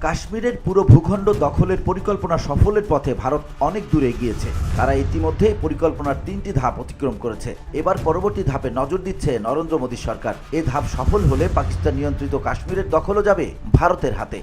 কাশ্মীরের পুরো ভূখণ্ড দখলের পরিকল্পনা সফলের পথে ভারত অনেক দূরে এগিয়েছে। তারা ইতিমধ্যে পরিকল্পনার 3টি ধাপ অতিক্রম করেছে। এবার পরবর্তী ধাপে নজর দিচ্ছে নরেন্দ্র মোদী সরকার। এ ধাপ সফল হলে পাকিস্তান নিয়ন্ত্রিত কাশ্মীরের দখলও যাবে ভারতের হাতে।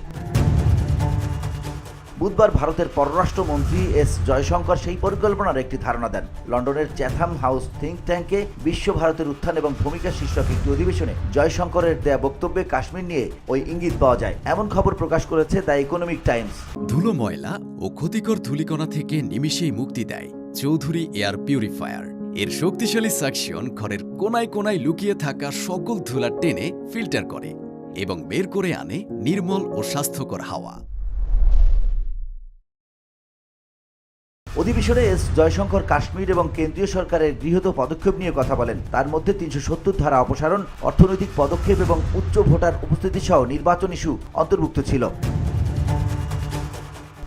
বুধবার ভারতের পররাষ্ট্রমন্ত্রী এস জয়শঙ্কর সেই পরিকল্পনার একটি ধারণা দেন। লন্ডনের চ্যাথাম হাউস থিঙ্ক ট্যাঙ্কে বিশ্ব ভারতের উত্থান এবং ভূমিকা শীর্ষক একটি অধিবেশনে জয়শঙ্করের দেয়া বক্তব্যে কাশ্মীর নিয়ে ওই ইঙ্গিত পাওয়া যায়, এমন খবর প্রকাশ করেছে দ্য ইকোনমিক টাইমস। ধুলো, ময়লা ও ক্ষতিকর ধূলিকণা থেকে নিমিষেই মুক্তি দেয় চৌধুরী এয়ার পিউরিফায়ার। এর শক্তিশালী সাকশন ঘরের কোনায় কোনায় লুকিয়ে থাকা সকল ধুলা টেনে ফিল্টার করে এবং বের করে আনে নির্মল ও স্বাস্থ্যকর হাওয়া। অধিবেশনে এস জয়শঙ্কর কাশ্মীর এবং কেন্দ্রীয় সরকারের গৃহীত পদক্ষেপ নিয়ে কথা বলেন। তার মধ্যে 370 ধারা অপসারণ, অর্থনৈতিক পদক্ষেপ এবং উচ্চ ভোটার উপস্থিতি সহ নির্বাচন ইস্যু অন্তর্ভুক্ত ছিল।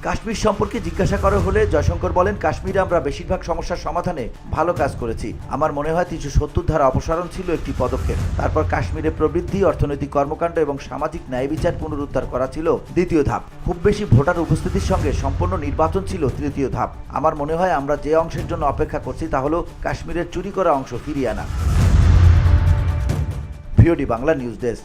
কাশ্মীর সম্পর্কে জিজ্ঞাসা করা হলে জয়শঙ্কর বলেন, কাশ্মীরে আমরা বেশিরভাগ সমস্যার সমাধানে ভালো কাজ করেছি। আমার মনে হয় 370 ধারা অপসারণ ছিল একটি পদক্ষেপ। তারপর কাশ্মীরে প্রবৃদ্ধি, অর্থনৈতিক কর্মকাণ্ড এবং সামাজিক ন্যায় বিচার পুনরুদ্ধার করা ছিল দ্বিতীয় ধাপ। খুব বেশি ভোটার উপস্থিতির সঙ্গে সম্পন্ন নির্বাচন ছিল তৃতীয় ধাপ। আমার মনে হয় আমরা যে অংশের জন্য অপেক্ষা করছি তা হলো কাশ্মীরের চুরি করা অংশ ফিরিয়ে আনা। VOD Bangla news desk.